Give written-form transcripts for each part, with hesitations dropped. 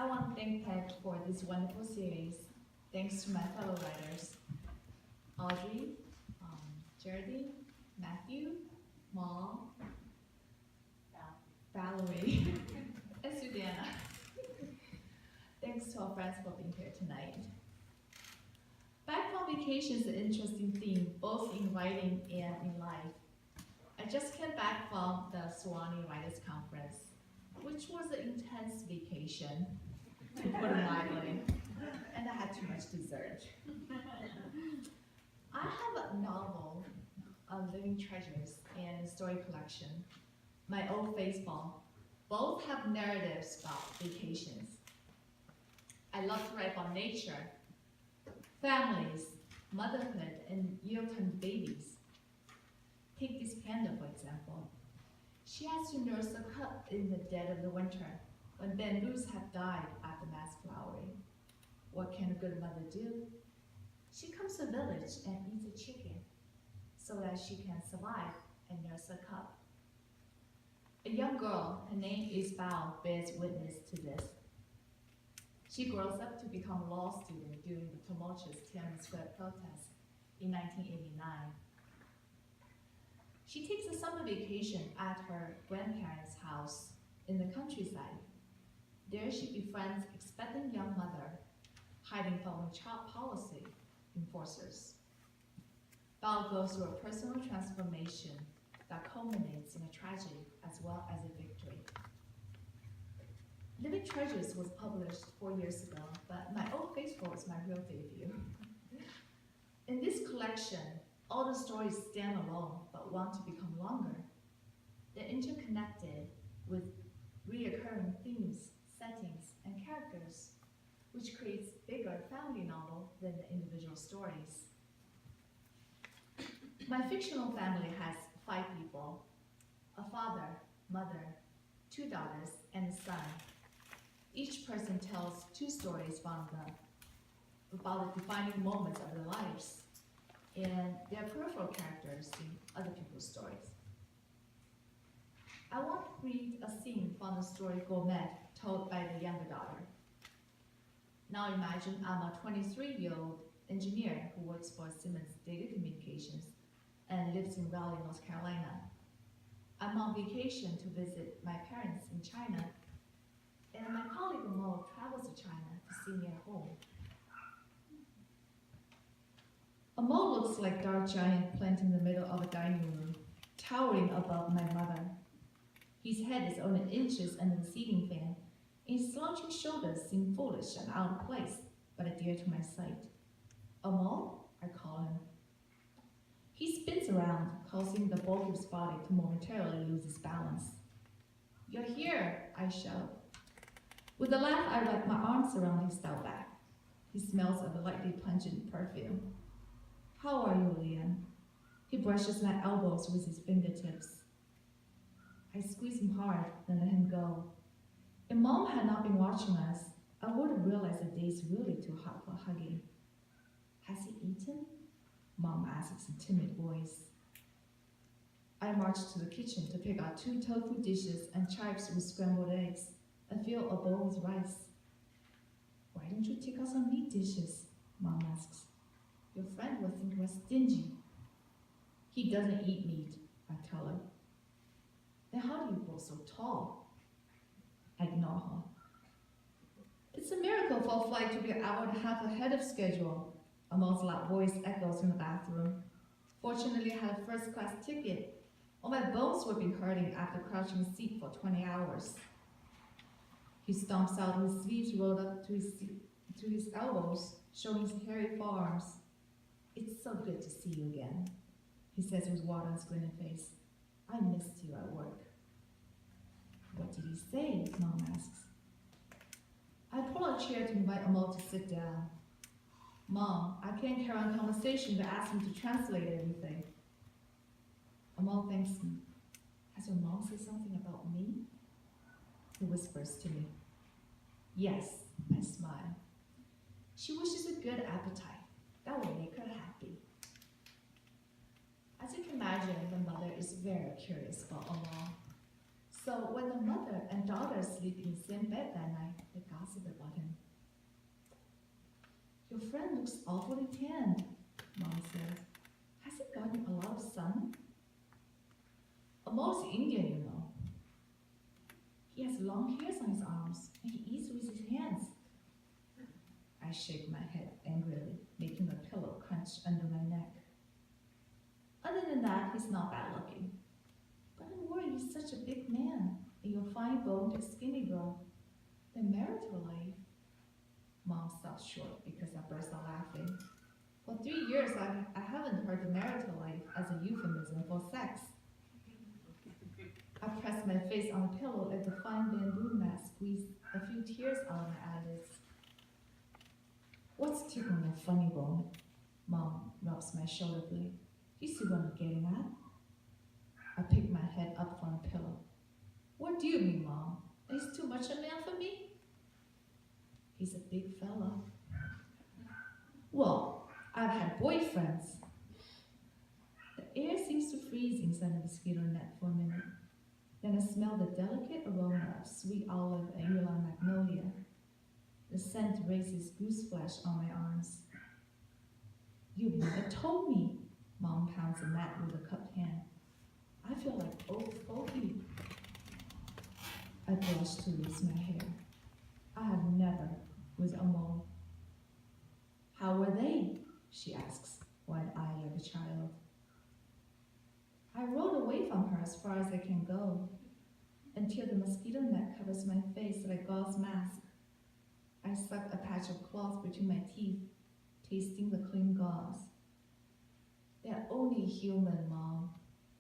I want to thank Peg for this wonderful series. Thanks to my fellow writers, Audrey, Geraldine, Matthew, Mom, Valerie, and Susanna. Thanks to our friends for being here tonight. Back from vacation is an interesting theme, both in writing and in life. I just came back from the Sewanee Writers Conference, which was an intense vacation, to put it mildly, and I had too much dessert. I have a novel, Living Treasures, and a story collection, My Old Baseball. Both have narratives about vacations. I love to write about nature, families, motherhood, and year-term babies. Take this panda, for example. She has to nurse a cub in the dead of the winter, when bamboos have died after mass flowering. What can a good mother do? She comes to a village and eats a chicken, so that she can survive and nurse a cub. A young girl, her name is Bao, bears witness to this. She grows up to become a law student during the tumultuous Tiananmen Square protest in 1989. She takes a summer vacation at her grandparents' house in the countryside. There she befriends expectant young mother hiding from child policy enforcers. Bao goes through a personal transformation that culminates in a tragedy as well as a victory. Living Treasures was published 4 years ago, but My Old Baseball is my real debut. In this collection, all the stories stand alone but want to become longer. They're interconnected with reoccurring themes, settings, and characters, which creates a bigger family novel than the individual stories. My fictional family has 5 people: a father, mother, 2 daughters, and a son. Each person tells 2 stories from them about the defining moments of their lives, and they are peripheral characters in other people's stories. I want to read a scene from the story Gourmet, told by the younger daughter. Now imagine I'm a 23-year-old engineer who works for Siemens Data Communications and lives in Raleigh, North Carolina. I'm on vacation to visit my parents in China, and my colleague Mo travels to China to see me at home. Mo looks like a dark giant planted in the middle of a dining room, towering above my mother. His head is only inches under the ceiling fan, and his slouching shoulders seem foolish and out of place, but are dear to my sight. Mo, I call him. He spins around, causing the bulk of his body to momentarily lose its balance. You're here, I shout. With a laugh, I wrap my arms around his stout back. He smells of a lightly pungent perfume. How are you, Liam? He brushes my elbows with his fingertips. I squeeze him hard, then let him go. If Mom had not been watching us, I would have realized the day's really too hot for hugging. Has he eaten? Mom asks in timid voice. I march to the kitchen to pick out 2 tofu dishes and chives with scrambled eggs, and fill a bowl with rice. Why don't you take out some meat dishes? Mom asks. Your friend will think we're stingy. He doesn't eat meat, I tell her. Then how do you grow so tall? I ignore her. It's a miracle for a flight to be an hour and a half ahead of schedule. A most loud voice echoes in the bathroom. Fortunately, I had a first-class ticket, or my bones would be hurting after crouching in a seat for 20 hours. He stomps out with his sleeves rolled up to his elbows, showing his hairy forearms. It's so good to see you again, he says with water on his grinning face. I missed you at work. What did he say? Mom asks. I pull a chair to invite Mo to sit down. Mom, I can't carry on conversation but ask him to translate everything. Mo thanks me. Has your mom said something about me? He whispers to me. Yes, I smile. She wishes a good appetite. That will make her happy. As you can imagine, the mother is very curious about Mo. So when the mother and daughter sleep in the same bed that night, they gossip about him. Your friend looks awfully tanned, Mom says. Has he gotten a lot of sun? Most Indian, you know. He has long hairs on his arms, and he eats with his hands. I shake my head angrily, making a pillow crunch under my neck. Other than that, he's not bad looking. But I'm worried he's such a big man, and you're fine-boned, skinny girl. The marital life. Mom stops short because I burst out laughing. For 3 years, I haven't heard the marital life as a euphemism for sex. I press my face on the pillow as the fine bamboo mat squeezed a few tears out of my eyelids. What's tickling that funny bone? Mom rubs my shoulder blade. You see what I'm getting at? I pick my head up from the pillow. What do you mean, Mom? He's too much a man for me? He's a big fella. Well, I've had boyfriends. The air seems to freeze inside the mosquito net for a minute. Then I smell the delicate aroma of sweet olive and ylang magnolia. The scent raises goose flesh on my arms. You never told me. Mom pounds the mat with a cupped hand. I feel like old fogey. I blush to lose my hair. I have never with a mole. How were they? She asks, wide-eyed like a child. I roll away from her as far as I can go, until the mosquito net covers my face like a gauze mask. I suck a patch of cloth between my teeth, tasting the clean gauze. They're only human, Mom.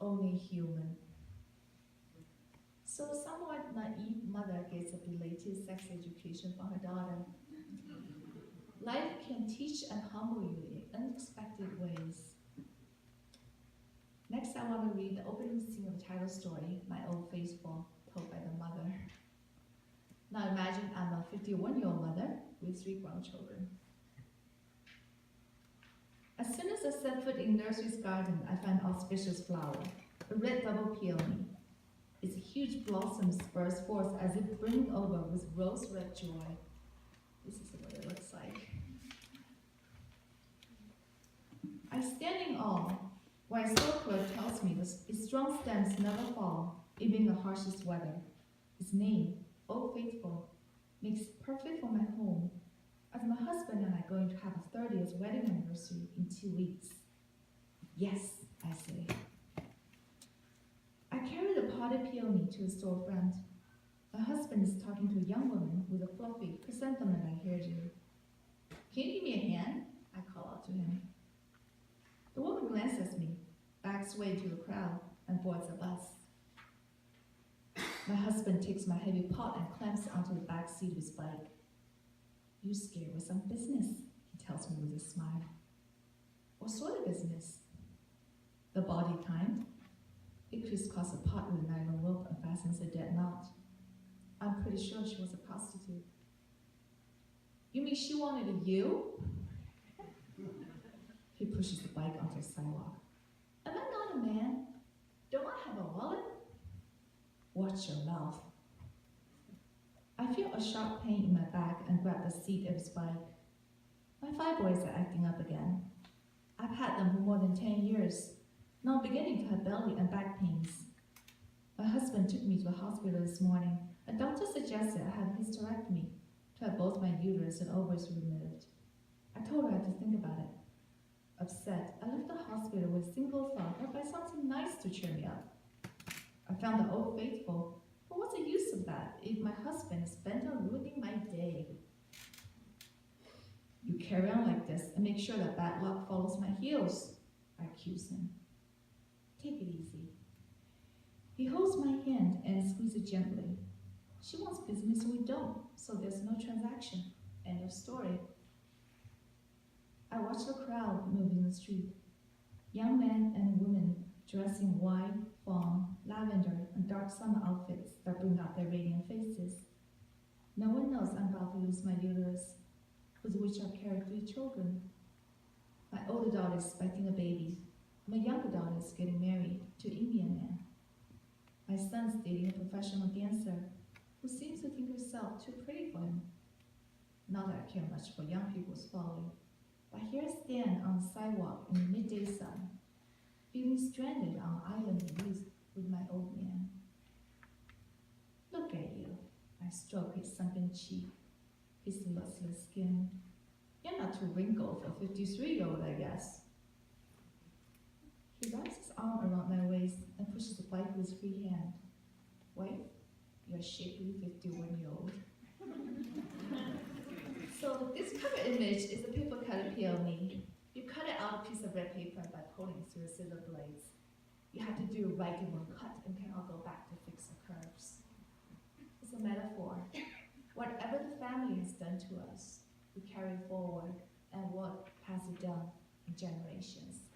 Only human. So a somewhat naive mother gets a belated sex education for her daughter. Life can teach and humble you in unexpected ways. Next, I want to read the opening scene of the title story, My Old Faithful, told by the mother. Now imagine I'm a 51-year-old mother with 3 grown children. As soon as I set foot in nursery's garden, I find an auspicious flower, a red double peony. Its huge blossoms burst forth as if brimmed over with rose red joy. This is what it looks like. I stand in awe, while Stoker tells me its strong stems never fall, even in the harshest weather. Its name, Old Faithful, makes perfect for my home, as my husband and I are going to have a 30th wedding anniversary in 2 weeks. Yes, I say. I carry the potted peony to a storefront. My husband is talking to a young woman with a fluffy chrysanthemum I heard you. Can you give me a hand? I call out to him. The woman glances at me, backs away to the crowd, and boards a bus. My husband takes my heavy pot and clamps it onto the back seat of his bike. You scared with some business, he tells me with a smile. What sort of business? The body kind. It crisscrosses a pot with a nylon rope and fastens a dead knot. I'm pretty sure she was a prostitute. You mean she wanted you? He pushes the bike onto the sidewalk. Am I not a man? Don't I have a wallet? Watch your mouth. I feel a sharp pain in my back and grab the seat of his bike. My 5 boys are acting up again. I've had them for more than 10 years, now beginning to have belly and back pains. My husband took me to the hospital this morning. A doctor suggested I have a hysterectomy to have both my uterus and ovaries removed. I told her I had to think about it. Upset, I left the hospital with a single thought that I'd buy something nice to cheer me up. I found the Old Faithful, but what's the use of that if my husband is bent on ruining my day? You carry on like this and make sure that bad luck follows my heels, I accuse him. Take it easy. He holds my hand and squeezes it gently. She wants business and we don't, so there's no transaction. End of story. I watch the crowd move in the street. Young men and women dressed in white, fawn, lavender, and dark summer outfits that bring out their radiant faces. No one knows I'm about to lose my uterus, with which I carry 3 children. My older daughter is expecting a baby. My younger daughter is getting married to an Indian man. My son's dating a professional dancer who seems to think herself too pretty for him. Not that I care much for young people's folly, but here I stand on the sidewalk in the midday sun, feeling stranded on an island of youth with my old man. Look at you. I stroke his sunken cheek, his lustrous skin. You're not too wrinkled for a 53-year-old, I guess. He wraps his arm around my waist and pushes the bike with his free hand. Wait, you're a shapely 51-year-old. So this cover image is a paper cut PLE. You cut it out a piece of red paper by pulling through the scissor blades. You have to do it right in one cut and cannot go back to fix the curves. It's a metaphor. Whatever the family has done to us, we carry forward and what has it done in generations.